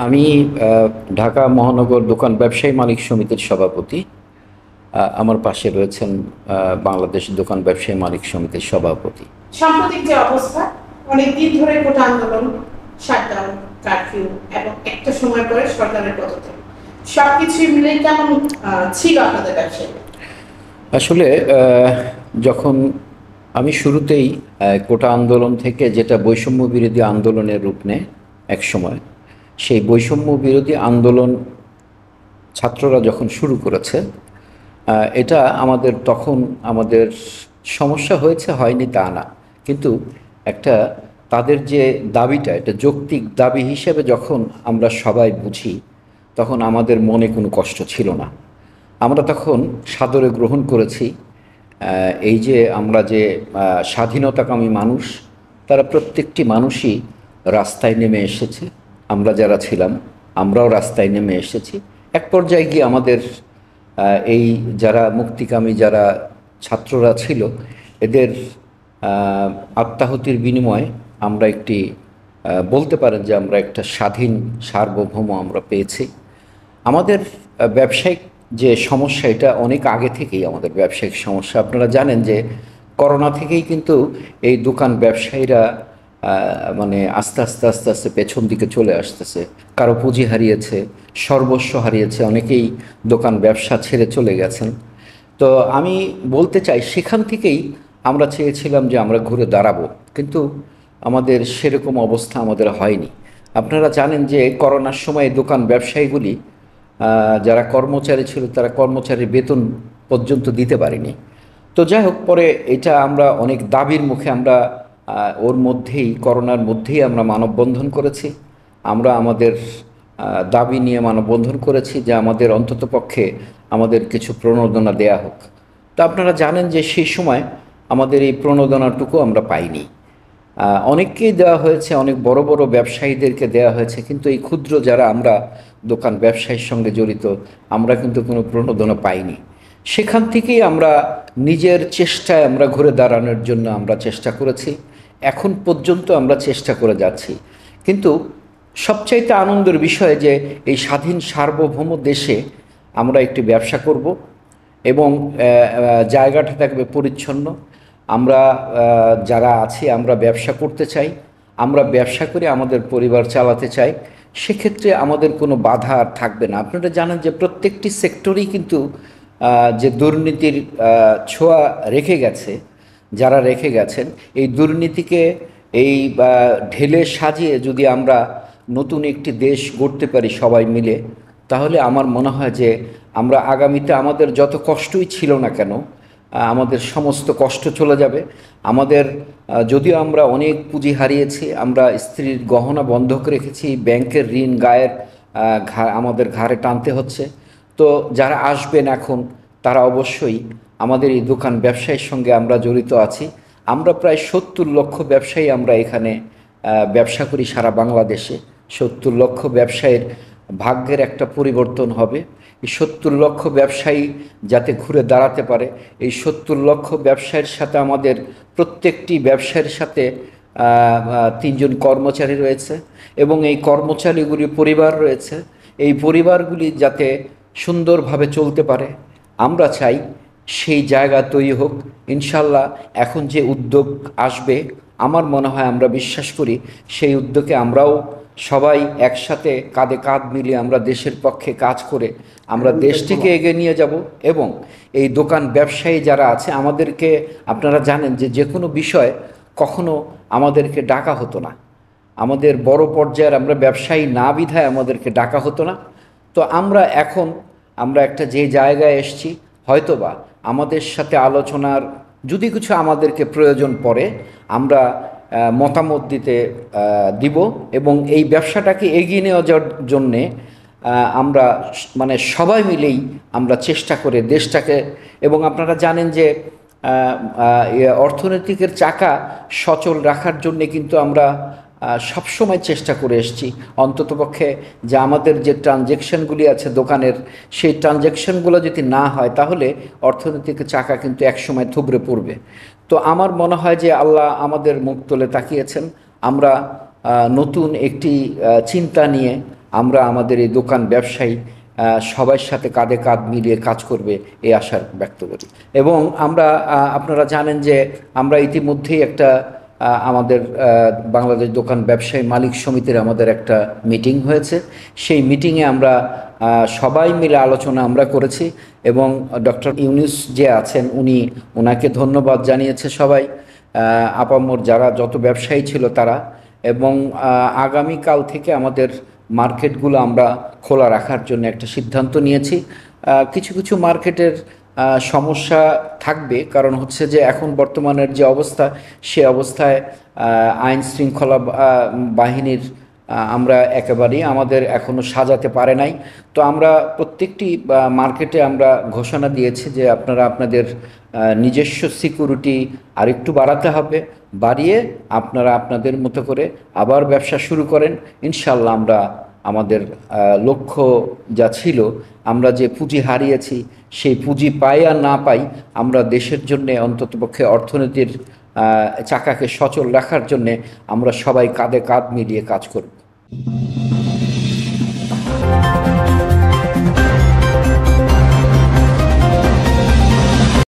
আমি ঢাকা মহানগর দোকান ব্যবসায়ী মালিক সমিতির সভাপতি। আমার পাশে রয়েছেন বাংলাদেশ দোকান ব্যবসায়ী মালিক সমিতির সভাপতি। সাম্প্রতিক যে অবস্থা, অনেক দিন ধরে কোটা আন্দোলন, শাটডাউন, কারফিউ এবং একটা সময় পরে সরকারের পদত্যাগ, সবকিছু মিলে কেমন ছিল আপনাদের ব্যবসায়? আসলে যখন আমি শুরুতেই কোটা আন্দোলন থেকে যেটা বৈষম্য বিরোধী আন্দোলনের রূপ নেয় এক সময়, সেই বৈষম্য বিরোধী আন্দোলন ছাত্ররা যখন শুরু করেছে, এটা তখন আমাদের সমস্যা হয়েছে, হয়নি তা না, কিন্তু একটা তাদের যে দাবিটা, এটা যৌক্তিক দাবি হিসেবে যখন আমরা সবাই বুঝি, তখন আমাদের মনে কোনো কষ্ট ছিল না। আমরা তখন সাদরে গ্রহণ করেছি। এই যে আমরা যে স্বাধীনতাকামী মানুষ, তারা প্রত্যেকটি মানুষই রাস্তায় নেমে এসেছে। আমরা যারা ছিলাম, আমরাও রাস্তায় নেমে এসেছি। এক পর্যায়ে গিয়ে আমাদের এই যারা মুক্তিকামী যারা ছাত্ররা ছিল, এদের আত্মাহুতির বিনিময়ে আমরা একটি বলতে পারেন যে আমরা একটা স্বাধীন সার্বভৌম আমরা পেয়েছি। আমাদের ব্যবসায়িক যে সমস্যা, এটা অনেক আগে থেকেই আমাদের ব্যবসায়িক সমস্যা। আপনারা জানেন যে করোনা থেকেই কিন্তু এই দোকান ব্যবসায়ীরা মানে আস্তে আস্তে আস্তে আস্তে পেছন দিকে চলে আসতেছে। কারো পুঁজি হারিয়েছে, সর্বস্ব হারিয়েছে, অনেকেই দোকান ব্যবসা ছেড়ে চলে গেছেন। তো আমি বলতে চাই, সেখান থেকেই আমরা চেয়েছিলাম যে আমরা ঘুরে দাঁড়াবো, কিন্তু আমাদের সেরকম অবস্থা আমাদের হয়নি। আপনারা জানেন যে করোনার সময় দোকান ব্যবসায়ীগুলি যারা কর্মচারী ছিল, তারা কর্মচারীর বেতন পর্যন্ত দিতে পারেনি। তো যাই হোক, পরে এটা আমরা অনেক দাবির মুখে আমরা ওর মধ্যেই, করোনার মধ্যেই আমরা মানববন্ধন করেছি। আমরা আমাদের দাবি নিয়ে মানববন্ধন করেছি যে আমাদের অন্ততপক্ষে আমাদের কিছু প্রণোদনা দেয়া হোক। তো আপনারা জানেন যে সেই সময় আমাদের এই প্রণোদনাটুকু আমরা পাইনি। অনেককেই দেওয়া হয়েছে, অনেক বড় বড় ব্যবসায়ীদেরকে দেওয়া হয়েছে, কিন্তু এই ক্ষুদ্র যারা আমরা দোকান ব্যবসায়ীর সঙ্গে জড়িত, আমরা কিন্তু কোনো প্রণোদনা পাইনি। সেখান থেকেই আমরা নিজের চেষ্টায় আমরা ঘুরে দাঁড়ানোর জন্য আমরা চেষ্টা করেছি। এখন পর্যন্ত আমরা চেষ্টা করে যাচ্ছি। কিন্তু সবচাইতে আনন্দের বিষয় যে এই স্বাধীন সার্বভৌম দেশে আমরা একটি ব্যবসা করব, এবং জায়গাটা থাকবে পরিচ্ছন্ন। আমরা যারা আছি, আমরা ব্যবসা করতে চাই, আমরা ব্যবসা করে আমাদের পরিবার চালাতে চাই। সেক্ষেত্রে আমাদের কোনো বাধা আর থাকবে না। আপনারা জানেন যে প্রত্যেকটি সেক্টরেই কিন্তু যে দুর্নীতির ছোঁয়া রেখে গেছে, যারা রেখে গেছেন, এই দুর্নীতিকে এই ঢেলে সাজিয়ে যদি আমরা নতুন একটি দেশ গড়তে পারি সবাই মিলে, তাহলে আমার মনে হয় যে আমরা আগামীতে আমাদের যত কষ্টই ছিল না কেন, আমাদের সমস্ত কষ্ট চলে যাবে। আমাদের যদিও আমরা অনেক পুঁজি হারিয়েছি, আমরা স্ত্রীর গহনা বন্ধক রেখেছি, ব্যাংকের ঋণ গায়ের আমাদের ঘাড়ে টানতে হচ্ছে। তো যারা আসবেন এখন, তারা অবশ্যই আমাদের এই দোকান ব্যবসায়ীর সঙ্গে আমরা জড়িত আছি। আমরা প্রায় ৭০ লক্ষ ব্যবসায়ী আমরা এখানে ব্যবসা করি সারা বাংলাদেশে। ৭০ লক্ষ ব্যবসায়ীর ভাগ্যের একটা পরিবর্তন হবে। এই ৭০ লক্ষ ব্যবসায়ী যাতে ঘুরে দাঁড়াতে পারে, এই ৭০ লক্ষ ব্যবসায়ীর সাথে আমাদের প্রত্যেকটি ব্যবসায়ীর সাথে ৩ জন কর্মচারী রয়েছে, এবং এই কর্মচারীগুলির পরিবার রয়েছে। এই পরিবারগুলি যাতে সুন্দরভাবে চলতে পারে, আমরা চাই সেই জায়গা তৈরি হোক। ইনশাল্লাহ এখন যে উদ্যোগ আসবে, আমার মনে হয়, আমরা বিশ্বাস করি, সেই উদ্যোগে আমরাও সবাই একসাথে কাঁধে কাঁধ মিলিয়ে আমরা দেশের পক্ষে কাজ করে আমরা দেশটিকে এগিয়ে নিয়ে যাব। এবং এই দোকান ব্যবসায়ী যারা আছে, আমাদেরকে আপনারা জানেন যে যে কোনো বিষয় কখনো আমাদেরকে ডাকা হতো না। আমাদের বড় পর্যায়ের আমরা ব্যবসায়ী না বিধায় আমাদেরকে ডাকা হতো না। তো আমরা একটা যে জায়গায় এসছি, হয়তোবা আমাদের সাথে আলোচনার যদি কিছু আমাদেরকে প্রয়োজন পড়ে, আমরা মতামত দিব, এবং এই ব্যবসাটাকে এগিয়ে নেওয়ার জন্যে আমরা মানে সবাই মিলেই আমরা চেষ্টা করে দেশটাকে, এবং আপনারা জানেন যে অর্থনৈতিকের চাকা সচল রাখার জন্যে কিন্তু আমরা সবসময় চেষ্টা করে এসেছি। অন্ততপক্ষে যে আমাদের যে ট্রানজ্যাকশনগুলি আছে দোকানের, সেই ট্রানজ্যাকশনগুলো যদি না হয়, তাহলে অর্থনৈতিক চাকা কিন্তু একসময় থুবড়ে পড়বে। তো আমার মনে হয় যে আল্লাহ আমাদের মুখ তুলে তাকিয়েছেন। আমরা নতুন একটি চিন্তা নিয়ে আমরা আমাদের এই দোকান ব্যবসায়ী সবার সাথে কাঁধে কাঁধ মিলিয়ে কাজ করবে এই আশা ব্যক্ত করি। এবং আমরা আপনারা জানেন যে আমরা ইতিমধ্যেই একটা আমাদের বাংলাদেশ দোকান ব্যবসায়ী মালিক সমিতির আমাদের একটা মিটিং হয়েছে। সেই মিটিংয়ে আমরা সবাই মিলে আলোচনা আমরা করেছি এবং ডক্টর ইউনূস যে আছেন ওনাকে ধন্যবাদ জানিয়েছে সবাই, আপামর যারা যত ব্যবসায়ী ছিল তারা। এবং আগামীকাল থেকে আমাদের মার্কেটগুলো আমরা খোলা রাখার জন্য একটা সিদ্ধান্ত নিয়েছি। কিছু কিছু মার্কেটের সমস্যা থাকবে, কারণ হচ্ছে যে এখন বর্তমানের যে অবস্থা সে অবস্থায় আইন শৃঙ্খলা বাহিনীর আমরা একেবারেই আমাদের এখনও সাজাতে পারে নাই। তো আমরা প্রত্যেকটি মার্কেটে আমরা ঘোষণা দিয়েছি যে আপনারা আপনাদের নিজস্ব সিকিউরিটি আরেকটু বাড়াতে হবে, বাড়িয়ে আপনারা আপনাদের মতো করে আবার ব্যবসা শুরু করেন। ইনশাল্লাহ আমরা আমাদের লক্ষ্য যা ছিল, আমরা যে পুঁজি হারিয়েছি সেই পুঁজি পাই আর না পাই, আমরা দেশের জন্যে অন্ততপক্ষে অর্থনীতির চাকাকে সচল রাখার জন্যে আমরা সবাই কাঁধে কাঁধ মিলিয়ে কাজ করব।